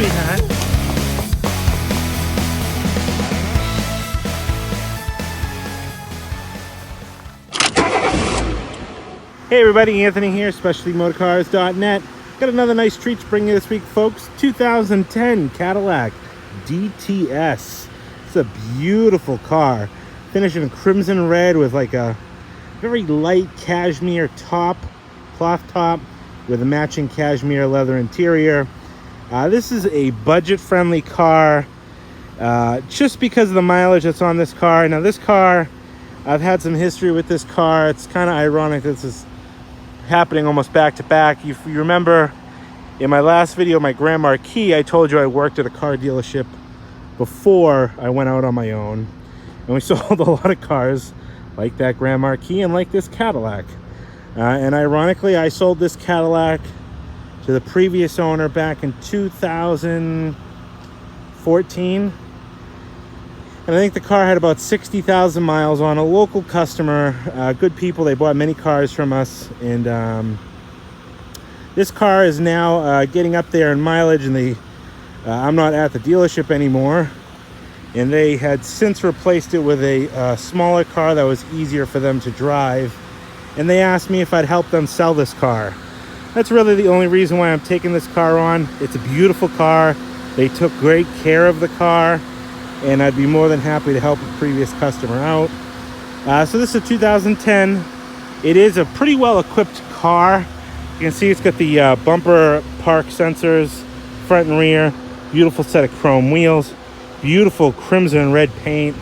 sweetheart. Hey everybody, Anthony here, SpecialtyMotorcars.net. Got another nice treat to bring you this week, folks. 2010 Cadillac DTS. It's a beautiful car. Finished in crimson red with like a very light cashmere top, cloth top, with a matching cashmere leather interior. This is a budget-friendly car, just because of the mileage that's on this car. Now this car, I've had some history with this car. It's kind of ironic this is happening almost back to back. If you remember in my last video, my Grand Marquis, I told you I worked at a car dealership before I went out on my own, and we sold a lot of cars like that Grand Marquis and like this Cadillac. And ironically, I sold this Cadillac to the previous owner back in 2014. And I think the car had about 60,000 miles on. A local customer, good people. They bought many cars from us. And this car is now getting up there in mileage. And I'm not at the dealership anymore. And they had since replaced it with a smaller car that was easier for them to drive. And they asked me if I'd help them sell this car. That's really the only reason why I'm taking this car on. It's a beautiful car. They took great care of the car, and I'd be more than happy to help a previous customer out. So this is a 2010. It is a pretty well-equipped car. You can see it's got the bumper park sensors, front and rear, beautiful set of chrome wheels, beautiful crimson red paint,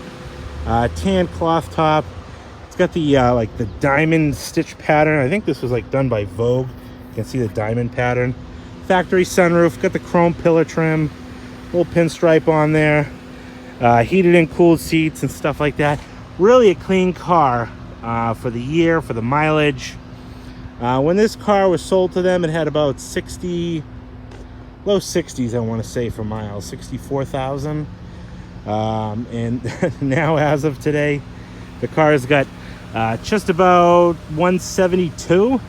tan cloth top. It's got the like the diamond stitch pattern. I think this was like done by Vogue. You can see the diamond pattern. Factory sunroof, got the chrome pillar trim, little pinstripe on there, heated and cooled seats and stuff like that. Really a clean car for the year, for the mileage. When this car was sold to them, it had about 60, low 60s, I want to say, for miles, 64,000. And now, as of today, the car's got just about 172.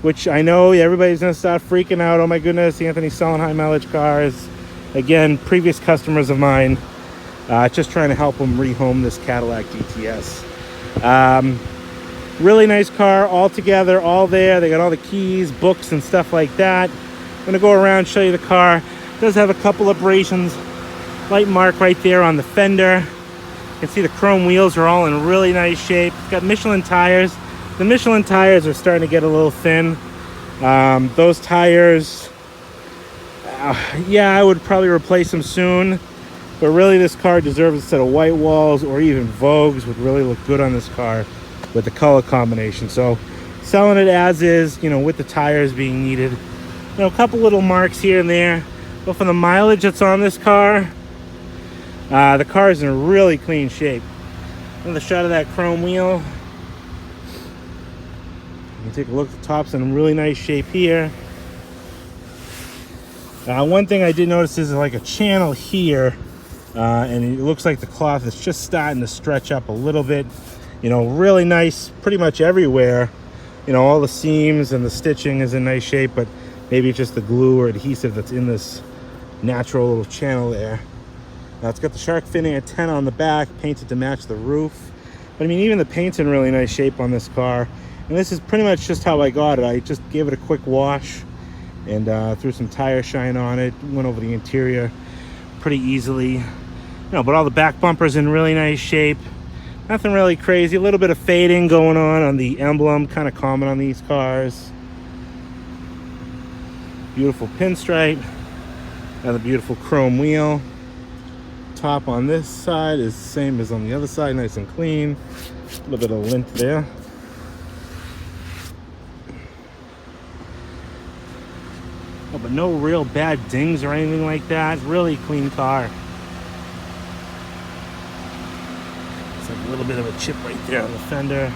Which I know everybody's going to start freaking out. Oh my goodness, Anthony's selling high mileage cars. Again, previous customers of mine. Just trying to help them rehome this Cadillac DTS. Really nice car, all together, all there. They got all the keys, books, and stuff like that. I'm going to go around, show you the car. It does have a couple abrasions. Light mark right there on the fender. You can see the chrome wheels are all in really nice shape. It's got Michelin tires. The Michelin tires are starting to get a little thin. Those tires, yeah, I would probably replace them soon. But really, this car deserves a set of white walls, or even Vogues would really look good on this car with the color combination. So selling it as is, you know, with the tires being needed. You know, a couple little marks here and there. But for the mileage that's on this car, the car is in really clean shape. Another shot of that chrome wheel. You can take a look. The top's in really nice shape here. One thing I did notice is like a channel here, and it looks like the cloth is just starting to stretch up a little bit. You know, really nice pretty much everywhere. You know, all the seams and the stitching is in nice shape, but maybe it's just the glue or adhesive that's in this natural little channel there. Now it's got the shark fin antenna on the back, painted to match the roof. But I mean, even the paint's in really nice shape on this car. And this is pretty much just how I got it. I just gave it a quick wash and threw some tire shine on it. Went over the interior pretty easily. You know, but all the back bumpers in really nice shape. Nothing really crazy. A little bit of fading going on the emblem, kind of common on these cars. Beautiful pinstripe. Another beautiful chrome wheel. Top on this side is the same as on the other side, nice and clean. A little bit of lint there. Oh, but no real bad dings or anything like that. Really clean car. It's like a little bit of a chip right there on the fender.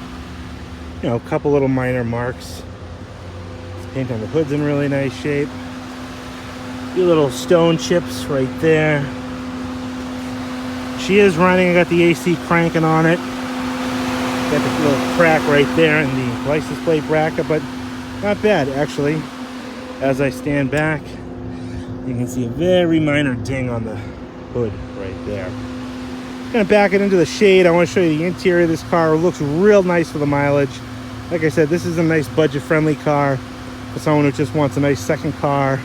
You know, a couple little minor marks. This paint on the hood's in really nice shape. A few little stone chips right there. She is running. I got the AC cranking on it. Got the little crack right there in the license plate bracket, but not bad actually. As I stand back, You can see a very minor ding on the hood right there. Gonna back it into the shade. I want to show you the interior of this car. It looks real nice for the mileage. Like I said, this is a nice budget-friendly car for someone who just wants a nice second car,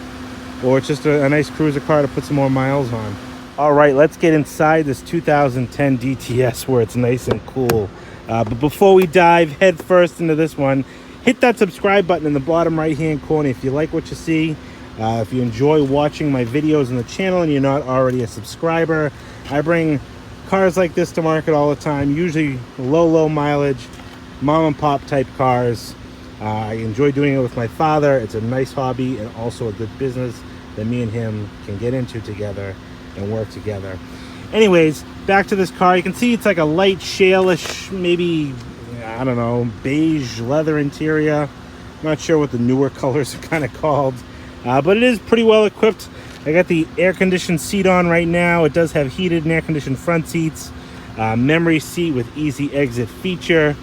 or just a nice cruiser car to put some more miles on. All right, let's get inside this 2010 DTS where it's nice and cool. But before we dive head first into this one, hit that subscribe button in the bottom right-hand corner if you like what you see. If you enjoy watching my videos on the channel and you're not already a subscriber, I bring cars like this to market all the time, usually low mileage, mom and pop type cars. I enjoy doing it with my father. It's a nice hobby and also a good business that me and him can get into together and work together. Anyways, back to this car. You can see it's like a light shale-ish, maybe, I don't know, beige leather interior. Not sure what the newer colors are kind of called, but it is pretty well equipped. I got the air-conditioned seat on right now. It does have heated and air-conditioned front seats, memory seat with easy exit feature.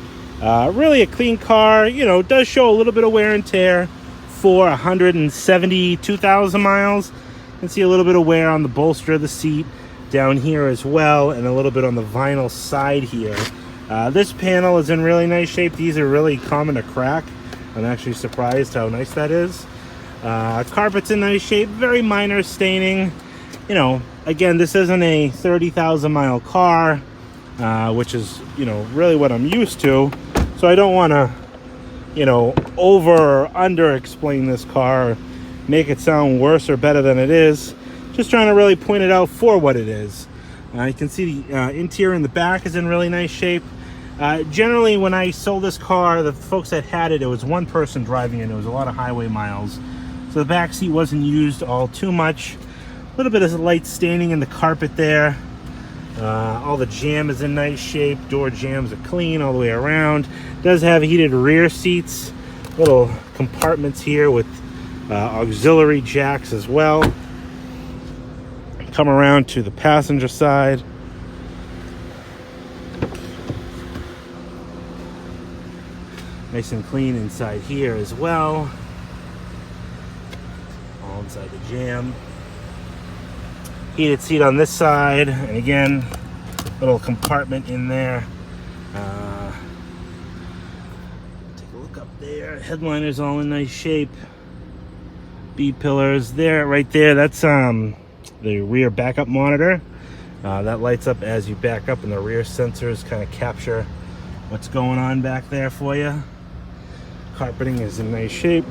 Really a clean car. You know, it does show a little bit of wear and tear for 172,000 miles. You can see a little bit of wear on the bolster of the seat down here as well, and a little bit on the vinyl side here. This panel is in really nice shape. These are really common to crack. I'm actually surprised how nice that is. Carpet's in nice shape, very minor staining. You know, again, this isn't a 30,000 mile car, which is, you know, really what I'm used to. So I don't want to, you know, over or under explain this car, make it sound worse or better than it is. Just trying to really point it out for what it is. You can see the interior in the back is in really nice shape. Generally, when I sold this car, the folks that had it, it was one person driving it. It was a lot of highway miles. So the back seat wasn't used all too much. A little bit of light staining in the carpet there. All the jam is in nice shape. Door jams are clean all the way around. It does have heated rear seats. Little compartments here with auxiliary jacks as well. Come around to the passenger side. Nice and clean inside here as well. All inside the jam. Heated seat on this side, and again, little compartment in there. Take a look up there. Headliner's all in nice shape. B pillars there, right there. That's the rear backup monitor. That lights up as you back up, and the rear sensors kind of capture what's going on back there for you. Carpeting is in nice shape.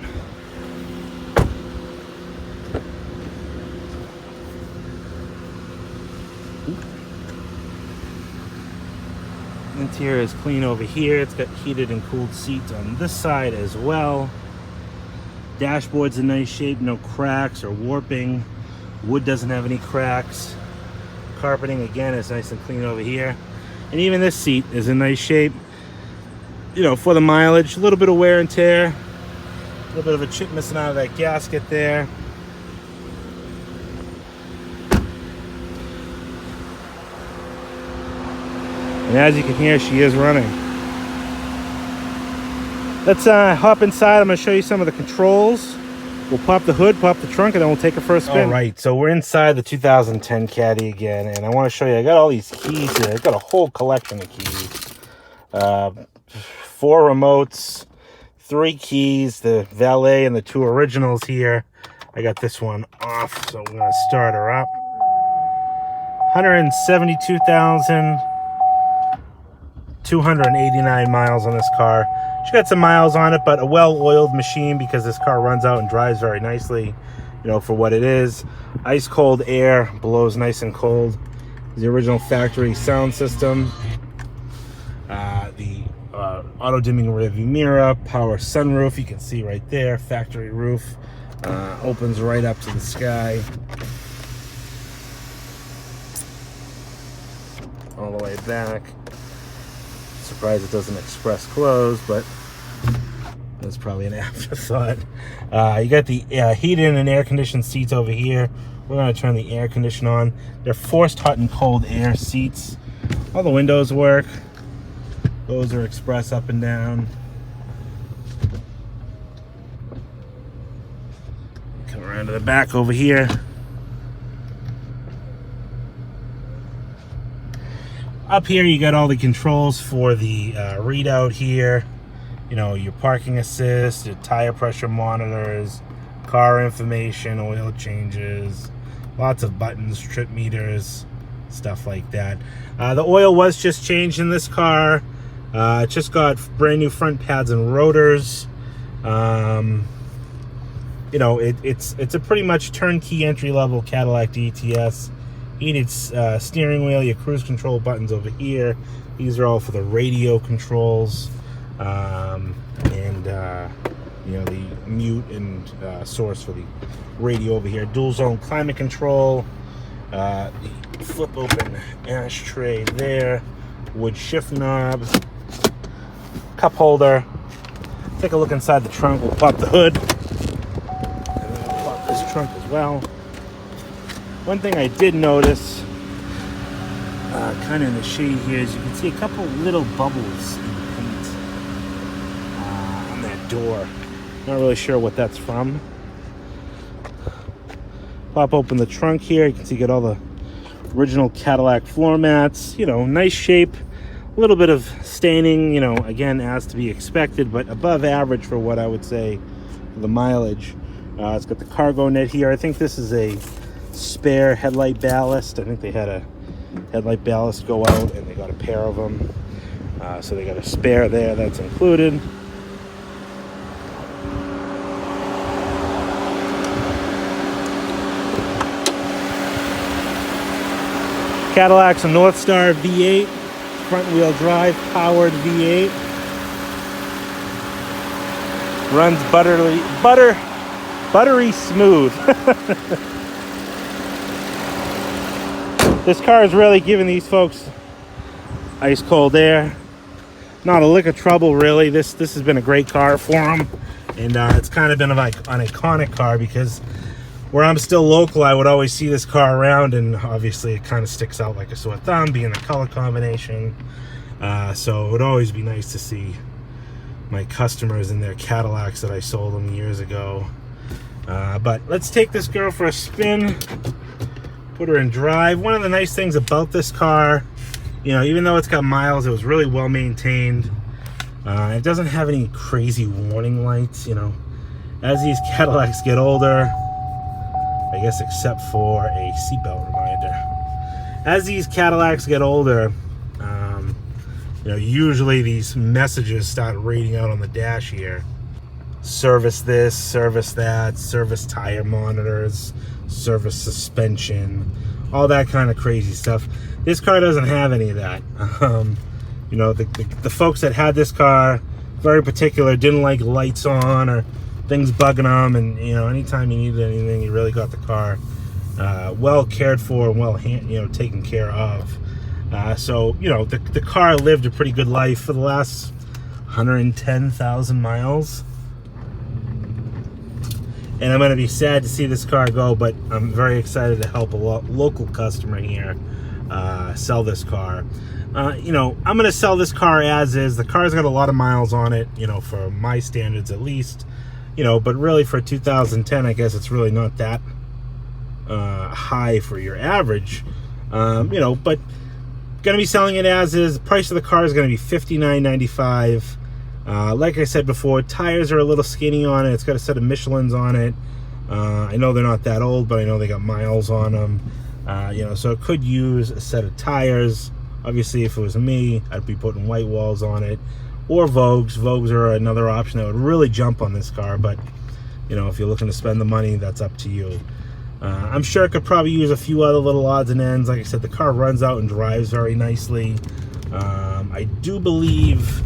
Interior is clean over here. It's got heated and cooled seats on this side as well. Dashboard's in nice shape, no cracks or warping. Wood doesn't have any cracks. Carpeting again is nice and clean over here. And even this seat is in nice shape. You know, for the mileage, a little bit of wear and tear. A little bit of a chip missing out of that gasket there. And as you can hear, she is running. Let's hop inside. I'm going to show you some of the controls. We'll pop the hood, pop the trunk, and then we'll take a first spin. All right, so we're inside the 2010 Caddy again, and I want to show you, I got all these keys here. I've got a whole collection of keys. 4 remotes, 3 keys, the valet and the 2 originals here. I got this one off, so I'm going to start her up. 172,289 miles on this car. She got some miles on it, but a well-oiled machine because this car runs out and drives very nicely, you know, for what it is. Ice cold air, blows nice and cold. The original factory sound system. The auto-dimming rearview mirror, power sunroof, you can see right there, factory roof. Opens right up to the sky. All the way back. Surprised it doesn't express close, but that's probably an afterthought. You got the heated and air-conditioned seats over here. We're going to turn the air condition on. They're forced hot and cold air seats. All the windows work. Those are express up and down. Come around to the back over here. Up here you got all the controls for the readout here. You know, your parking assist, your tire pressure monitors, car information, oil changes, lots of buttons, trip meters, stuff like that. The oil was just changed in this car. It just got brand new front pads and rotors. You know, it's a pretty much turnkey entry-level Cadillac DTS. Heated steering wheel, your cruise control buttons over here. These are all for the radio controls. You know, the mute and source for the radio over here. Dual zone climate control. The flip open ashtray there. Wood shift knob. Cup holder. Take a look inside the trunk. We'll pop the hood. And then we'll pop this trunk as well. One thing I did notice, kind of in the shade here, is you can see a couple little bubbles in the paint on that door. Not really sure what that's from. Pop open the trunk here. You can see you got all the original Cadillac floor mats. You know, nice shape. A little bit of staining, you know, again, as to be expected, but above average for what I would say for the mileage. It's got the cargo net here. I think this is a spare headlight ballast. I think they had a headlight ballast go out and they got a pair of them. So they got a spare there that's included. Cadillac's a Northstar V8, front wheel drive, powered V8. Runs buttery smooth. This car is really giving these folks ice cold air. Not a lick of trouble, really. This has been a great car for them, and it's kind of been like an iconic car because where I'm still local, I would always see this car around, and obviously it kind of sticks out like a sore thumb, being the color combination. So it would always be nice to see my customers in their Cadillacs that I sold them years ago. But let's take this girl for a spin. Put her in drive. One of the nice things about this car, you know, even though it's got miles, it was really well maintained. It doesn't have any crazy warning lights, you know. As these Cadillacs get older, I guess except for a seatbelt reminder. As these Cadillacs get older, you know, usually these messages start reading out on the dash here. Service this, service that, service tire monitors, service suspension, all that kind of crazy stuff. This car doesn't have any of that. You know, the folks that had this car, very particular, didn't like lights on or things bugging them, and you know, anytime you needed anything, you really got the car well cared for and well taken care of. So you know, the car lived a pretty good life for the last 110,000 miles. And I'm going to be sad to see this car go, but I'm very excited to help a local customer here sell this car. You know, I'm going to sell this car as is. The car's got a lot of miles on it, you know, for my standards at least. You know, but really for 2010, I guess it's really not that high for your average. You know, but going to be selling it as is. The price of the car is going to be $59.95. Like I said before, tires are a little skinny on it. It's got a set of Michelins on it. I know they're not that old, but I know they got miles on them. You know, so it could use a set of tires. Obviously, if it was me, I'd be putting white walls on it. Or Vogues. Vogues are another option that would really jump on this car, but you know, if you're looking to spend the money, that's up to you. I'm sure it could probably use a few other little odds and ends. Like I said, the car runs out and drives very nicely. I do believe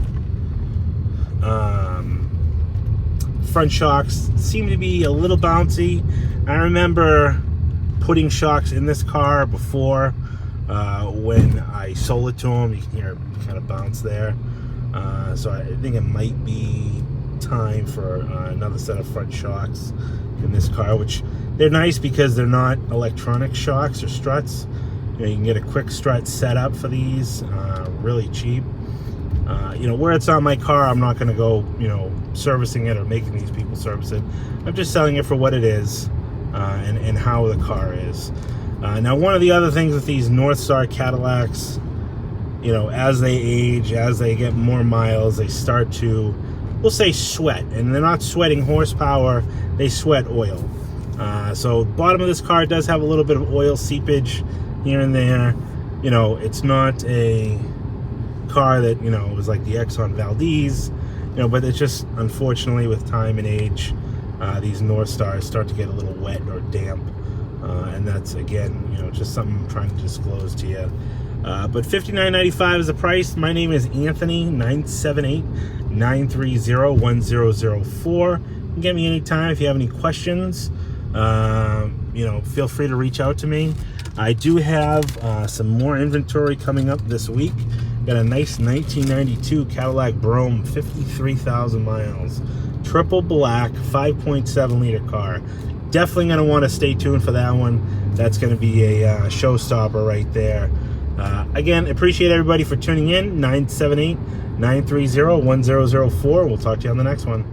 front shocks seem to be a little bouncy. I remember putting shocks in this car before when I sold it to him. You can hear it kind of bounce there. So I think it might be time for another set of front shocks in this car, which they're nice because they're not electronic shocks or struts. You know, you can get a quick strut set up for these, really cheap. You know, where it's on my car, I'm not going to go, you know, servicing it or making these people service it. I'm just selling it for what it is and how the car is. Now, one of the other things with these Northstar Cadillacs you know, as they age, as they get more miles, they start to, we'll say, sweat. And they're not sweating horsepower, they sweat oil. So bottom of this car does have a little bit of oil seepage here and there. You know, it's not a car that, you know, was like the Exxon Valdez, you know, but it's just, unfortunately, with time and age, these Northstars start to get a little wet or damp. And that's, again, you know, just something I'm trying to disclose to you. But $59.95 is the price. My name is Anthony, 978-930-1004. You can get me anytime if you have any questions. You know, feel free to reach out to me. I do have some more inventory coming up this week. Got a nice 1992 Cadillac Brougham, 53,000 miles. Triple black, 5.7 liter car. Definitely going to want to stay tuned for that one. That's going to be a showstopper right there. Again, appreciate everybody for tuning in. 978-930-1004. We'll talk to you on the next one.